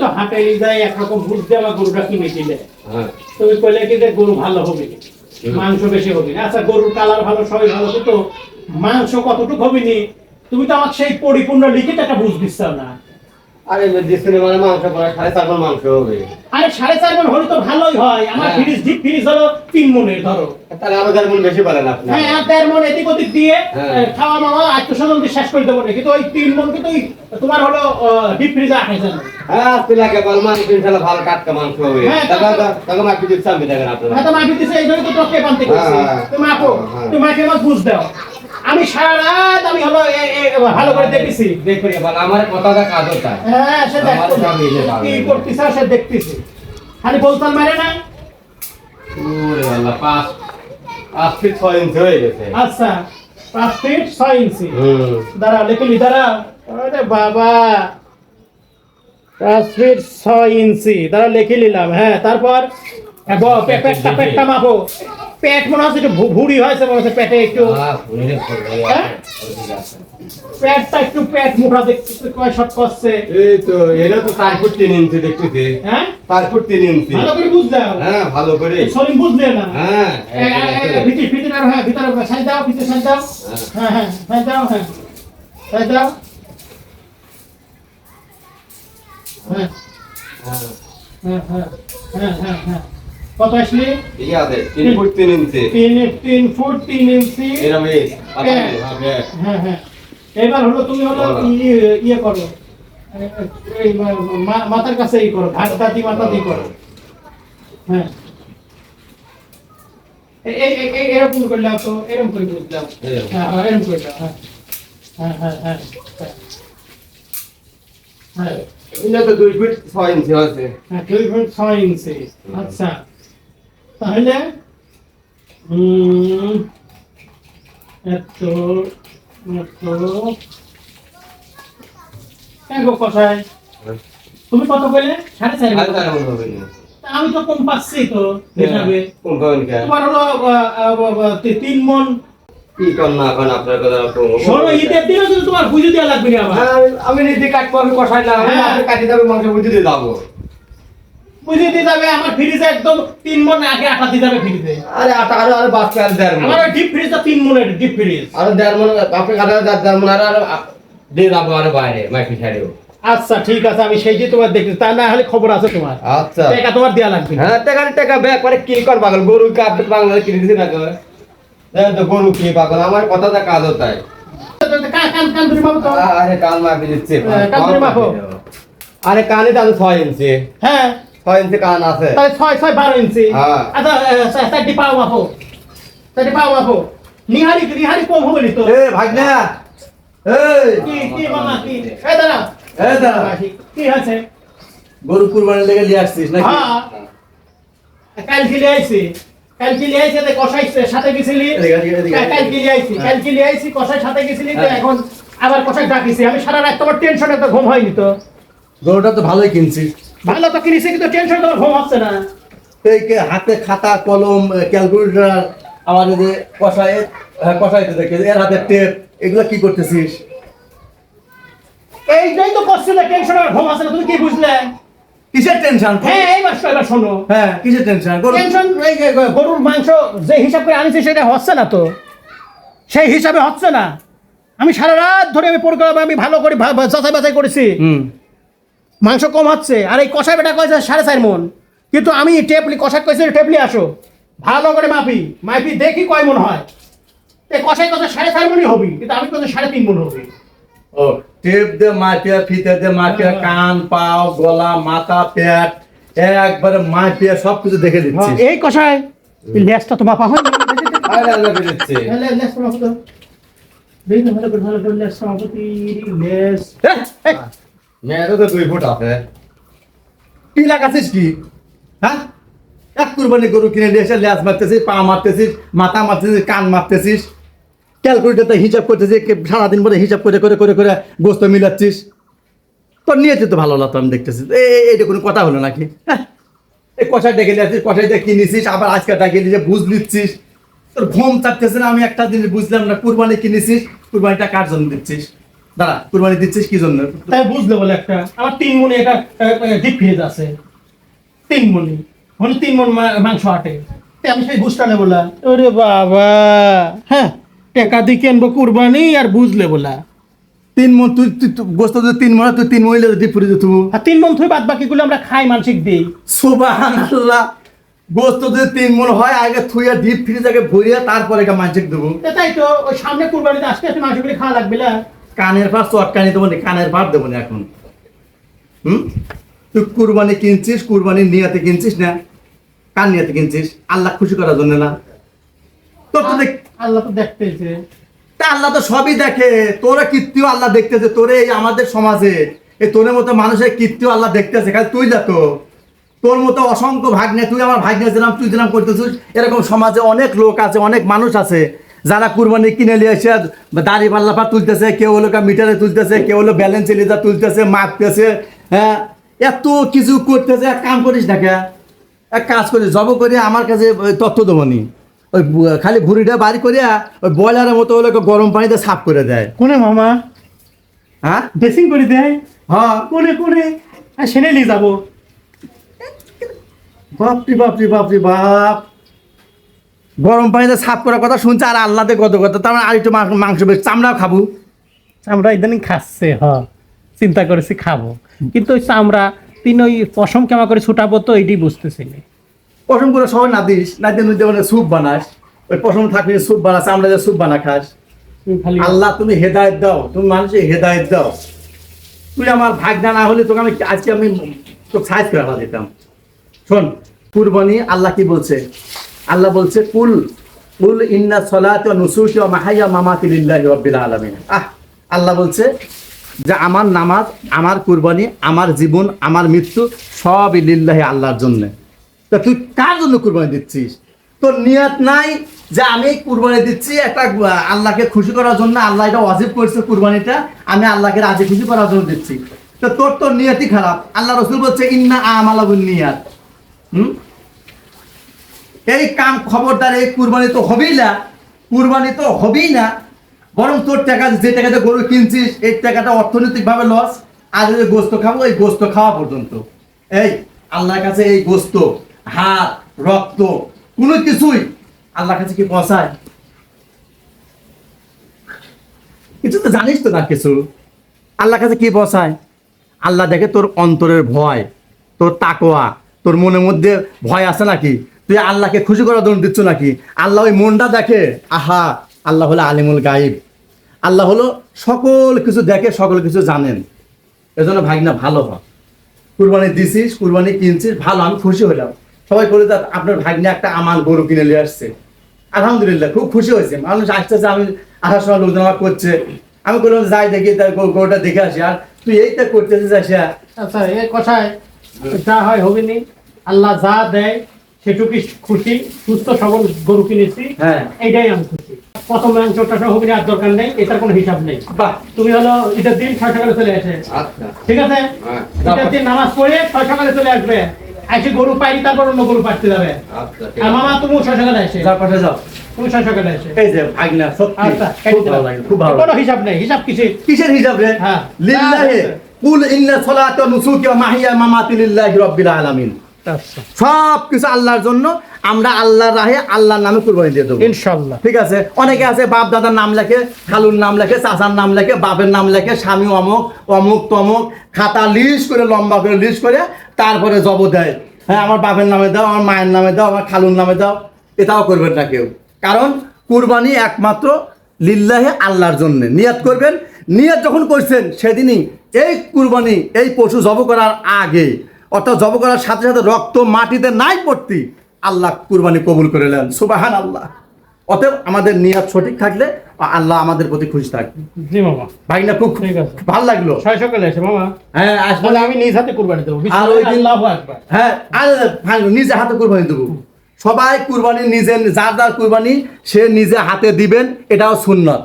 তো হাটে যাই একরকম বুঝতে আমার গরুটা কিনে দিলে তুমি কইলে কি যে গরু ভালো হবে মাংস বেশি হবে না আচ্ছা গরুর কালার ভালো সবই ভালো কিন্তু মাংস কতটুকু হবে নি তুমি তো আমাকে সেই পরিপূর্ণ লিখিত একটা বুঝ দিচ্ছ না আরে ডিসপ্লে মানে মাংস প্রায় 4.5 মণ মাংস হবে আরে 4.5 মণ হলে তো ভালোই হয় আমার ফ্রিজ ডিপ ফ্রিজ হলো 3 মণের ধরো তাহলে আরো 1.5 মণ বেশি পারেন আপনি হ্যাঁ 1.5 মণ এদিক ওদিক দিয়ে খাওয়া মাওয়া আত্মসাধন দিয়ে শেষ করে দেবো কিন্তু ওই 3 মণ কিন্তু তোমার হলো ডিপ ফ্রিজে 28 হ্যাঁ পিলাকে বল মাংস ইনশাআল্লাহ ভালো টাটকা মাংস হবে টাকা মাপি দিতে আমি দেখেন আপনারা হ্যাঁ তো মাপি দিছে এই জন্য তো তোকে বানতে কইছি তুমি মাপো তুমি মাপে আমাকে বুঝ দাও আমি সারা রাত আমি হলো ভালো করে দেখতেছি দেখো এবার আমার কথাটা কাজ হতা হ্যাঁ সে দেখো কি করতেছ সে দেখতেছি খালি বলতাল মারে না ওরে আল্লাহ 5 ফিট 6 ইঞ্চি হয়ে গেছে আচ্ছা 5 ফিট 6 ইঞ্চি দাঁড়া লিখলি দাঁড়া আরে বাবা 5 ফিট 6 ইঞ্চি দাঁড়া লিখে নিলাম হ্যাঁ তারপর পেটটা মাপো পেট মনে হচ্ছে একটু ভুড়ি হয়েছে মনে হচ্ছে পেটে একটু পেটটা একটু পেট মোটা দেখতে কয় শট করছে এই তো এটা তো 4 ফুট 3 ইঞ্চি দেখতেছি হ্যাঁ 4 ফুট 3 ইঞ্চি ভালো করে বুঝলাম হ্যাঁ ভালো করে সলিম বুঝলে না হ্যাঁ ভিতরে আর হ্যাঁ ভিতরে সাইড দাও ভিতরে সাইড দাও হ্যাঁ হ্যাঁ সাইড দাও হ্যাঁ সাইড দাও হ্যাঁ হ্যাঁ হ্যাঁ হ্যাঁ হ্যাঁ হ্যাঁ কত আসলে ঠিক আছে 3 ফুট 3 ইঞ্চি 3 ফুট 3 ইঞ্চি এরকম হ্যাঁ হ্যাঁ এবার হলো তুমি হলো ইয়ে করো এই মাথার কাছে ই করো ঘাটটা দি মাথা দি করো হ্যাঁ এই এরকম করলে তো এরকম করে বুঝলাম হ্যাঁ এরকম করে হ্যাঁ হ্যাঁ হ্যাঁ হ্যাঁ হ্যাঁ এটা তো 2 ফুট 6 ইঞ্চি আছে হ্যাঁ 2 ফুট 6 ইঞ্চি আচ্ছা তাহলে এত কথায় তুমি কত বললে 4.5 হবে না আমি তো কম পাচ্ছি তো হিসাবে কোন কোন কে তোমার হলো 3 মণ কি কোন না কোন আপনার কথা শোনো ঈদের দিনে যদি তোমার বুঝে দেওয়া লাগবে না আবার আমি নিজে কাটবো আমি কষাই না আপনি কাটি যাবে মাংস বুঝে দিয়ে যাবো বুঝে দিয়ে যাবে আমার ফ্রিজে একদম 3 মণ আগে আটা দিয়ে যাবে ফ্রিজে আরে আটা আরে বাচ্চা আর 1.5 মণ আমার ডিপ ফ্রিজটা 3 মণের ডিপ ফ্রিজ আর 1.5 মণ আপনি কাটা 1.5 মণ আর দিয়ে যাবো আর বাইরে মাইকি ছাড়িও আচ্ছা ঠিক আছে আমি সেই যে তোমার দেখছি তা না হলে খবর আছে তোমার আচ্ছা টাকা তোমার দেয়া লাগবে হ্যাঁ টাকা ব্যাগ করে কি কর পাগল গরু কা আপনি বাংলাদেশ কিনে দিছেন না করে তো গরু কি পাগল আমার কথাটা কাজ হতায় কান ধরে মাপো তো আরে কান মাপি দিচ্ছে কান ধরে মাপো আরে কানে তো 6 ইঞ্চি হ্যাঁ 6 ইঞ্চি কান আছে তাহলে 12 ইঞ্চি হ্যাঁ আচ্ছা সাইডে পাও মাপো নিহারি কম হবে নি তো এ ভাগনা এই কি মামা কি এই দাঁড়া কি আছে গরু কুরবানির লেগে নিয়ে আসছিস নাকি হ্যাঁ কালকে লিয়ে আইছে তে কষাইছে সাথে গেছিলি কালকে লিয়ে আইছি কষাই সাথে গেছিলি তো এখন আবার কষাই ডাকিছি আমি সারা রাত তোমার টেনশনে তো ঘুম হয়নি তো গরুটা তো ভালোই কিনছিস ভালো তো কিনেছি কিন্তু টেনশন তোমার ঘুম হচ্ছে না এই হাতে খাতা কলম ক্যালকুলেটর আমার যে কষাইতে দেখে এর হাতে টেপ এগুলো কি করতেছিস এইটাই তো করছে না টেনশন আর ঘুম হচ্ছে না তুমি কি বুঝলে কিসের টেনশন হ্যাঁ এবার শোনো হ্যাঁ কিসের টেনশন টেনশন গরুর মাংস যে হিসাব করে আনিছে সেটা হচ্ছে না তো সেই হিসাবে হচ্ছে না আমি সারা রাত ধরে আমি পরিকল্পনা আমি ভালো করে যাচাই বাছাই করেছি মাংস কম হচ্ছে আর এই কষাই বেটা কয়েছে 4.5 মণ কিন্তু আমি কষাই কয়েছে টেপলি আসো ভালো করে মাপি দেখি কয় মণ হয় এই কষাই 4.5 মণই হবি কিন্তু আমি 3.5 মণ হবি ও টেপ দে মাপিয়া ফিতে দে মাপিয়া কান পাও গলা মাথা পেট একবারে মাপিয়া সবকিছু দেখে দিচ্ছি এই কষাই লেজটা তো মাপা হয় না আরে আল্লাহ বেরেছে লেজটা মাপা তো ভালো করে লেজ সমাপতি লেজ মেয়েটা তো 2 ফুট আছে কি লাগাছিস কি হ্যাঁ এক কুরবানি গরু কিনে নিয়ে এসে লেজ মারতেছিস পা মারতেছিস মাথা মারতেছিস কান মারতেছিস ক্যালকুলেটারতে হিসাব করতেছিস সারাদিন পরে হিসাব করে করে করে করে গোস্ত মিলাচ্ছিস তোর নিয়েছে তো ভালো লাগতো আমি দেখতেছি এইটা কোনো কথা হলো নাকি হ্যাঁ এই কষাই ডেকে নিয়ে আসছিস কষাইটা কিনেছিস আবার আজকে ডেকে নিয়ে বুঝ নিচ্ছিস তোর ঘুম চাপতেছে না আমি একটা জিনিস বুঝলাম না কুরবানি কিনেছিস কুরবানিটা কার জন্য দিচ্ছিস দাঁড়া, কুরবানি দিচ্ছিস কি জন্য? তাই বুঝলে বলে একটা আমার 3 মণি একটা ডিপ ফ্রিজ আছে, 3 মণি মানে 3 মণ মাংস আটে, তাই আমি সেই বুঝটালে বলা ওরে বাবা, হ্যাঁ টাকা দিয়ে কিনবো কুরবানি আর বুঝলে বলা 3 মণ, তুই গোস্ত যদি 3 মণ, তুই 3 মহিলা ডিপ ফ্রিজে তুই। আর 3 মণ থুই বাদ বাকিগুলো আমরা খাই মানসিক দিই। সুবহানাল্লাহ, গোস্ত যদি 3 মণ হয় আগে থুইয়া ডিপ ফ্রিজ আগে ভরিয়া তারপরে মানসিক দেবো। তাই তো ওই সামনে কুরবানিতে আজকে আসতে মাংসগুলি খাওয়া লাগবে না। কানের পাশ চটকানি দেবো না, কানের পাট দেবো না এখন। তুই কুরবানি কিনছিস, কুরবানির নিয়াতে কিনছিস না, কার নিয়াতে কিনছিস? আল্লাহ খুশি করার জন্য না? তোর তো আল্লাহ তো দেখতেছে। তা আল্লাহ তো সবই দেখে, তোরা কীর্তিও আল্লাহ দেখতেছে, তোরে এই আমাদের সমাজে এই তোর মতো মানুষের কীর্তিও আল্লাহ দেখতেছে, খালি তুই যা তো তোর মতো অসংখ্য ভাগ্নে, তুই আমার ভাগ্নে দিলাম তুই দিলাম করতেছিস, এরকম সমাজে অনেক লোক আছে, অনেক মানুষ আছে যারা কুরবানি কিনে নিয়ে এসে দাড়ি পাল্লাপা তুলতেছে, কেউ হলো মিটারে তুলতেছে, কেউ হলো ব্যালেন্স লিজার তুলতেছে, মাপতেছে, হ্যাঁ এত কিছু করতেছে। এক কাম করিস না, এক কাজ করিস, জব করে আমার কাছে তথ্য দেবনি, ওই খালি ভুড়িটা বাড়ি করিয়া ওই বয়লারের মতো হলো গরম পানিতে সাফ করে দেয়। কোনে মামা? হ্যাঁ ড্রেসিং করে দেয়? হ্যাঁ, কোনে কোনে? সেনে নিয়ে যাবো। বাপরি বাপরি বাপরি বাপ, গরম পানিতে সাফ করার কথা শুনছে আর আল্লাহতে কত কথা, তার মানে আর একটু মাংস বেশ চামড়াও খাবো। আমরা ইদানিং খাচ্ছে, চিন্তা করেছি খাবো, কিন্তু ওই চামড়া তিন ওই পশম কেমা করে ছুটাবো তো এইটাই বুঝতেছি না। পশম করে সবাই না দিস, না দিয়ে মানে স্যুপ বানাস, ওই পশম থাকলে স্যুপ বানাস, আমরা যে স্যুপ বানা খাস। খালি আল্লাহ তুমি হেদায়েত দাও, তুমি মানুষের হেদায়েত দাও। তুই আমার ভাগনা না হলে তোকে আমি আজকে আমি তোকে সাইজ করে আলা দিতাম। শোন, কুরবানি আল্লাহ কি বলছে? আল্লাহ বলছে কুল কুল ইন্না সলাতি ওয়া নুসুকি ওয়া মাহাইয়া মামাতি লিল্লাহি রাব্বিল আলামিন। আল্লাহ বলছে যে আমার নামাজ, আমার কুরবানি, আমার জীবন, আমার মৃত্যু সবই লিল্লাহি, আল্লাহর জন্য। তা তুই কার জন্য কুরবানি দিচ্ছিস? তোর নিয়ত নাই যে আমি কুরবানি দিচ্ছি একটা আল্লাহকে খুশি করার জন্য, আল্লাহ এটা ওয়াজিব করছে কুরবানিটা, আমি আল্লাহকে রাজি খুশি করার জন্য দিচ্ছি। তো তোর নিয়তই খারাপ। আল্লাহ রাসূল বলছে ইন্না আমালাবুন নিয়াত। এই কাম খবরদার, এই কুরবানি তো হবেই না, কুরবানি তো হবেই না, বরং তোর টাকা, যে টাকাতে গরু কিনছিস এই টাকাটা অর্থনৈতিকভাবে লস, আর যে গোস্ত খাবো এই গোস্ত খাওয়া পর্যন্ত। এই আল্লাহর কাছে এই গোস্ত, হাত, রক্ত কোনো কিছুই আল্লাহর কাছে কি পৌঁছায়? কিছু তো জানিস তো না কিছু। আল্লাহর কাছে কি পৌঁছায়? আল্লাহ দেখে তোর অন্তরের ভয়, তোর তাকওয়া, তোর মনের মধ্যে ভয় আছে নাকি, তুই আল্লাহকে খুশি করার জন্য দিচ্ছ নাকি। আল্লাহ ওই মনটা দেখে। আহা, আল্লাহ হলো আলিমুল গাইব, আল্লাহ হলো সকল কিছু দেখে, সকল কিছু জানেন। এজন্য ভাগনা ভালো হয়, কুরবানি দিছিস, কুরবানি কিনছিস, ভালো, আমি খুশি হলাম। সবাই বলে দেখ আপনার ভাগ্নে একটা আমার গরু কিনে নিয়ে আসছে, আলহামদুলিল্লাহ খুব খুশি হয়েছে। মানুষ আসতেছে, আমি আসার সময় লোকজন আমার করছে, আমি বললাম যাই দেখি তার গরুটা দেখে আসি। আর তুই এইটা করতেছিস আসিয়া। আচ্ছা এই কথায় যা হয় হবে নি, আল্লাহ যা দেয় সেটুকুই খুশি। সুস্থ সবল গরু কিনেছি, হ্যাঁ এইটাই আমি খুশি। প্রথম মাংসটা সহ হবে আর দরকার নেই, এটার কোনো হিসাব নেই। বাহ, তুমি হলো ঈদের দিন 6 সকালে চলে আসে, আচ্ছা ঠিক আছে? ঈদের দিন নামাজ পড়ে 6 সকালে চলে আসবে, এসে গরু পাইনি তারপর অন্য গরু পাঠতে যাবে। আচ্ছা আর মামা তুমিও 6 সকালে আসে, যাও পাঠে যাও। তুমি 6 সকালে আসে। এই যে ভাগনা সত্যি আচ্ছা খুব ভালো লাগে, খুব ভালো কোনো লাগে। হিসাব নেই, হিসাব কিছু কিসের হিসাব রে? হ্যাঁ। লিল্লাহি কুল ইন্না সলাতি ওয়া নুসুকি ওয়া মাহিয়া মামাতি লিল্লাহি রাব্বিল আলামিন। আচ্ছা সব কিছু আল্লাহর জন্য, আমরা আল্লাহর রাহে আল্লাহর নামে কুরবানি দিয়ে দেবো ইনশাআল্লাহ। ঠিক আছে? অনেকে আছে বাপ দাদার নাম লেখে, খালুর নাম লেখে, চাচার নাম লেখে, বাপের নাম লেখে, স্বামী অমুক অমুক তমুক, খাতা লিস্ট করে লম্বা করে লিস্ট করে তারপরে জব দেয়। হ্যাঁ আমার বাপের নামে দাও, আমার মায়ের নামে দাও, আমার খালুর নামে দাও। এটাও করবেন না কেউ, কারণ কুরবানি একমাত্র লিল্লাহে, আল্লাহর জন্য নিয়াত করবেন। নিয়াত যখন করছেন সেদিনই এই কুরবানি, এই পশু জব করার আগে, অর্থাৎ জব করার সাথে সাথে রক্ত মাটিতে নাই পড়তি, আল্লাহ কুরবানি কবুল করে নেন। সুবহানাল্লাহ। অতএব আমাদের নিয়াত সঠিক থাকলে আল্লাহ আমাদের প্রতি খুশি থাকবে। জি মামা, ভাগনা খুব ঠিক আছে। ভালো লাগলো। 6 সকালে আসে মামা, হ্যাঁ আসলে বলে আমি নিজ হাতে কুরবানি দেবো। আর ওই দিন- আল্লাহু আকবার। হ্যাঁ আর নিজে হাতে কুরবানি দেবো। সবাই কুরবানি নিজে, যার যার কুরবানি সে নিজে হাতে দিবেন, এটাও সুন্নত।